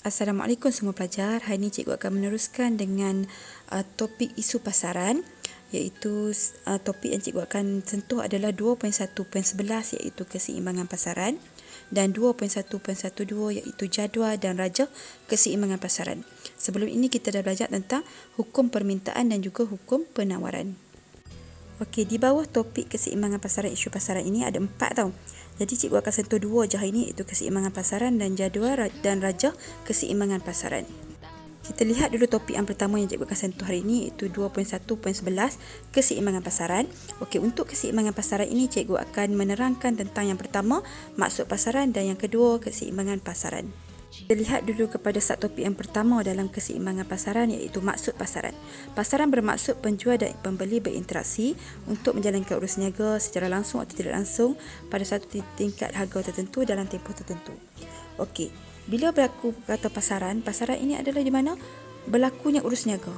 Assalamualaikum semua pelajar. Hari ini cikgu akan meneruskan dengan topik isu pasaran, iaitu topik yang cikgu akan sentuh adalah 2.1.11 iaitu keseimbangan pasaran dan 2.1.12 iaitu jadual dan rajah keseimbangan pasaran. Sebelum ini kita dah belajar tentang hukum permintaan dan juga hukum penawaran. Okey, di bawah topik keseimbangan pasaran, isu pasaran ini ada 4 tau. Jadi cikgu akan sentuh 2 je hari ini, iaitu keseimbangan pasaran dan jadual dan rajah keseimbangan pasaran. Kita lihat dulu topik yang pertama yang cikgu akan sentuh hari ini, iaitu 2.1.11 keseimbangan pasaran. Okey, untuk keseimbangan pasaran ini cikgu akan menerangkan tentang yang pertama, maksud pasaran, dan yang kedua, keseimbangan pasaran. Kita lihat dulu kepada subtopik yang pertama dalam keseimbangan pasaran, iaitu maksud pasaran. Pasaran bermaksud penjual dan pembeli berinteraksi untuk menjalankan urus niaga secara langsung atau tidak langsung pada satu tingkat harga tertentu dalam tempoh tertentu. Okey, bila berlaku kata pasaran, pasaran ini adalah di mana berlakunya urus niaga.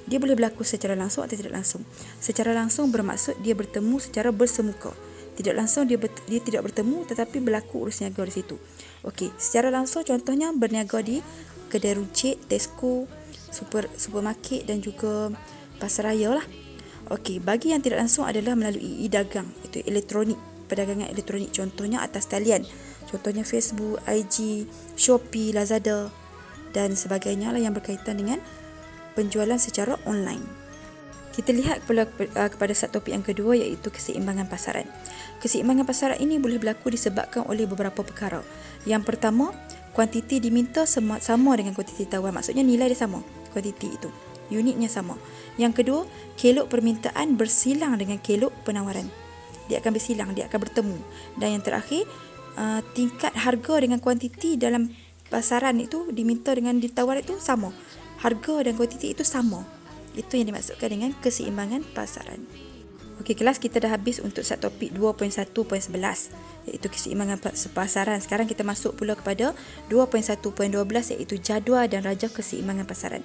Dia boleh berlaku secara langsung atau tidak langsung. Secara langsung bermaksud dia bertemu secara bersemuka. Tidak langsung dia tidak bertemu tetapi berlaku urus niaga di situ. Okey, secara langsung contohnya berniaga di kedai runcit, Tesco, supermarket dan juga pasar raya lah. Okey, bagi yang tidak langsung adalah melalui e-dagang, itu elektronik, perdagangan elektronik, contohnya atas talian. Contohnya Facebook, IG, Shopee, Lazada dan sebagainya lah yang berkaitan dengan penjualan secara online. Kita lihat kepada subtopik yang kedua, iaitu keseimbangan pasaran. Keseimbangan pasaran ini boleh berlaku disebabkan oleh beberapa perkara. Yang pertama, kuantiti diminta sama dengan kuantiti tawar. Maksudnya nilai dia sama, kuantiti itu, unitnya sama. Yang kedua, kelok permintaan bersilang dengan kelok penawaran. Dia akan bersilang, dia akan bertemu. Dan yang terakhir, tingkat harga dengan kuantiti dalam pasaran itu diminta dengan ditawar itu sama. Harga dan kuantiti itu sama. Itu yang dimaksudkan dengan keseimbangan pasaran. Okey, kelas kita dah habis untuk subtopik 2.1.11 iaitu keseimbangan pasaran. Sekarang kita masuk pula kepada 2.1.12 iaitu jadual dan rajah keseimbangan pasaran.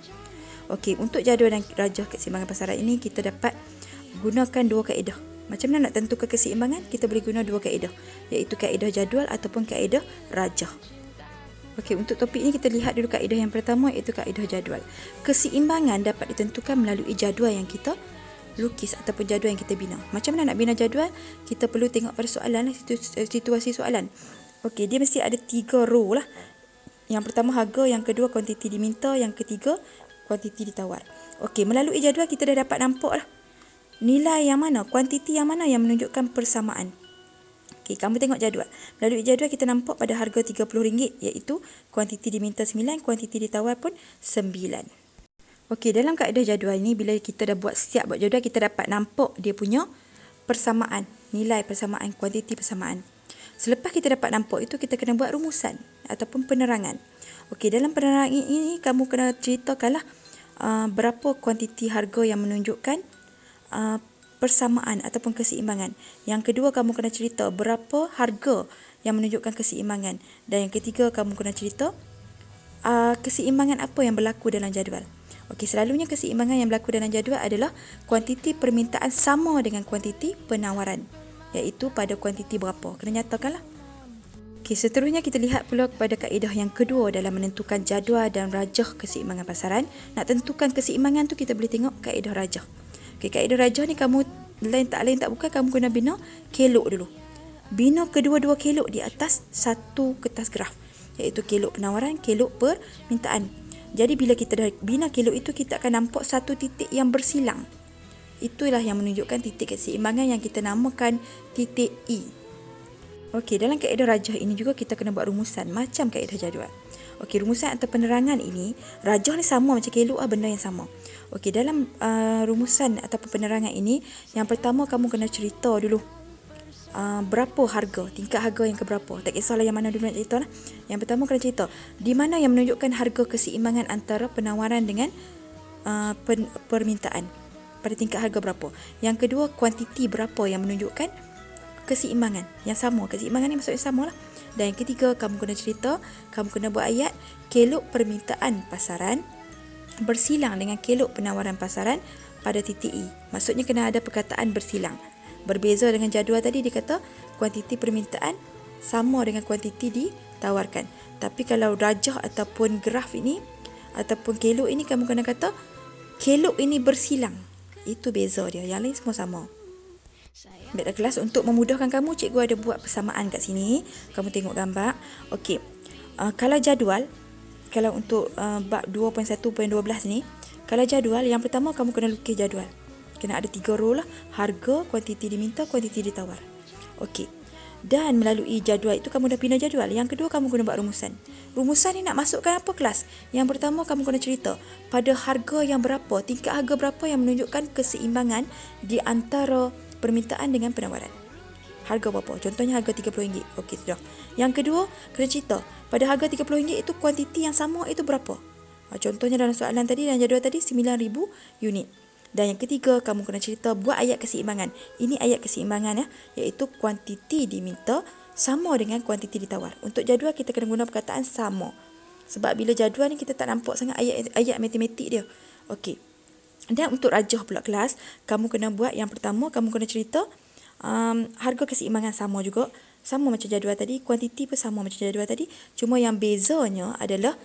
Okey, untuk jadual dan rajah keseimbangan pasaran ini kita dapat gunakan dua kaedah. Macam mana nak tentukan keseimbangan? Kita boleh guna dua kaedah, iaitu kaedah jadual ataupun kaedah rajah. Okey, untuk topik ini kita lihat dulu kaedah yang pertama, iaitu kaedah jadual. Keseimbangan dapat ditentukan melalui jadual yang kita lukis ataupun jadual yang kita bina. Macam mana nak bina jadual? Kita perlu tengok pada soalan, situasi soalan. Okey, dia mesti ada 3 row lah. Yang pertama harga, yang kedua kuantiti diminta, yang ketiga kuantiti ditawar. Okey, melalui jadual kita dah dapat nampak lah nilai yang mana, kuantiti yang mana yang menunjukkan persamaan. Okey, kamu tengok jadual. Melalui jadual kita nampak pada harga RM30 iaitu kuantiti diminta 9, kuantiti ditawar pun 9. Okey, dalam kaedah jadual ini bila kita dah siap buat jadual, kita dapat nampak dia punya persamaan, nilai persamaan, kuantiti persamaan. Selepas kita dapat nampak itu, kita kena buat rumusan ataupun penerangan. Okey, dalam penerangan ini kamu kena ceritakanlah berapa kuantiti harga yang menunjukkan persamaan ataupun keseimbangan. Yang kedua, kamu kena cerita berapa harga yang menunjukkan keseimbangan. Dan yang ketiga, kamu kena cerita keseimbangan apa yang berlaku dalam jadual. Okey, selalunya keseimbangan yang berlaku dalam jadual adalah kuantiti permintaan sama dengan kuantiti penawaran, iaitu pada kuantiti berapa. Kena nyatakanlah. Okey, seterusnya kita lihat pula kepada kaedah yang kedua dalam menentukan jadual dan rajah keseimbangan pasaran. Nak tentukan keseimbangan tu kita boleh tengok kaedah rajah. Okey, kaedah rajah ni kamu lain tak bukan, kamu kena bina kelok dulu. Bina kedua-dua kelok di atas satu kertas graf, iaitu kelok penawaran, kelok permintaan. Jadi bila kita dah bina kelok itu, kita akan nampak satu titik yang bersilang. Itulah yang menunjukkan titik keseimbangan yang kita namakan titik E. Okey, dalam kaedah rajah ini juga kita kena buat rumusan macam kaedah jadual. Okey, rumusan atau penerangan ini, rajah ni sama macam kelok benda yang sama. Okey, dalam rumusan ataupun penerangan ini, yang pertama kamu kena cerita dulu berapa harga, tingkat harga yang keberapa. Tak kisahlah yang mana dulu nak cerita lah. Yang pertama kena cerita di mana yang menunjukkan harga keseimbangan antara penawaran dengan permintaan pada tingkat harga berapa. Yang kedua, kuantiti berapa yang menunjukkan keseimbangan yang sama. Keseimbangan ni maksudnya sama lah. Dan yang ketiga, kamu kena cerita, kamu kena buat ayat kelok permintaan pasaran bersilang dengan kelok penawaran pasaran pada titik E. Maksudnya kena ada perkataan bersilang. Berbeza dengan jadual tadi, dia kata kuantiti permintaan sama dengan kuantiti tawarkan. Tapi kalau rajah ataupun graf ini ataupun kelok ini, kamu kena kata kelok ini bersilang. Itu beza dia. Yang lain semua sama. Baiklah kelas, untuk memudahkan kamu, cikgu ada buat persamaan kat sini. Kamu tengok gambar. Okey. Kalau jadual, kalau untuk bab 2.1.12 ni, kalau jadual, yang pertama kamu kena lukis jadual. Kena ada 3 row lah. Harga, kuantiti diminta, kuantiti ditawar. Okey. Dan melalui jadual itu kamu dah pindah jadual. Yang kedua kamu kena buat rumusan. Rumusan ni nak masukkan apa kelas? Yang pertama kamu kena cerita pada harga yang berapa, tingkat harga berapa yang menunjukkan keseimbangan di antara permintaan dengan penawaran. Harga berapa? Contohnya harga RM30. Okey, sudah. Yang kedua, kena cerita pada harga RM30 itu kuantiti yang sama itu berapa? Contohnya dalam soalan tadi, dalam jadual tadi 9,000 unit. Dan yang ketiga, kamu kena cerita buat ayat keseimbangan. Ini ayat keseimbangan iaitu kuantiti diminta sama dengan kuantiti ditawar. Untuk jadual kita kena guna perkataan sama. Sebab bila jadual ni kita tak nampak sangat ayat matematik dia. Okey. Dan untuk rajah pula kelas, kamu kena buat yang pertama, kamu kena cerita harga keseimbangan sama juga. Sama macam jadual tadi, kuantiti pun sama macam jadual tadi. Cuma yang bezanya adalah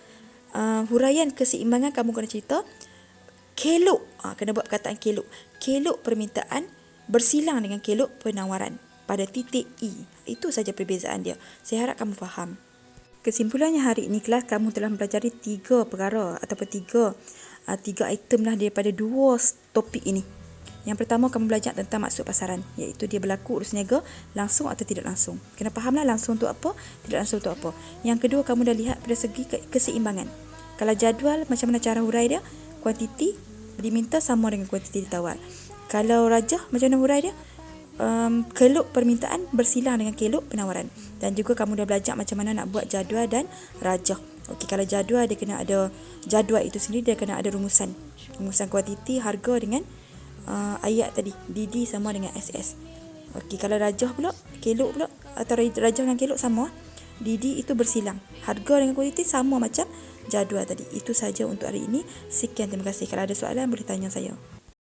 huraian keseimbangan kamu kena cerita kelok. Kena buat perkataan kelok. Kelok permintaan bersilang dengan kelok penawaran pada titik E. Itu saja perbezaan dia. Saya harap kamu faham. Kesimpulannya hari ini kelas, kamu telah mempelajari 3 perkara ataupun 3 item lah daripada 2 topik ini. Yang pertama, kamu belajar tentang maksud pasaran, iaitu dia berlaku urus niaga langsung atau tidak langsung. Kena fahamlah langsung tu apa, tidak langsung tu apa. Yang kedua, kamu dah lihat dari segi keseimbangan. Kalau jadual, macam mana cara hurai dia? Kuantiti diminta sama dengan kuantiti ditawar. Kalau rajah, macam mana hurai dia? Kelok permintaan bersilang dengan kelok penawaran. Dan juga kamu dah belajar macam mana nak buat jadual dan rajah. Okey, kalau jadual dia kena ada jadual itu sendiri, dia kena ada rumusan. Rumusan kuantiti, harga dengan ayat tadi, DD sama dengan SS. Okey, kalau rajah pula, kelok pula atau rajah dengan kelok sama. DD itu bersilang. Harga dengan kuantiti sama macam jadual tadi. Itu saja untuk hari ini. Sekian, terima kasih. Kalau ada soalan boleh tanya saya.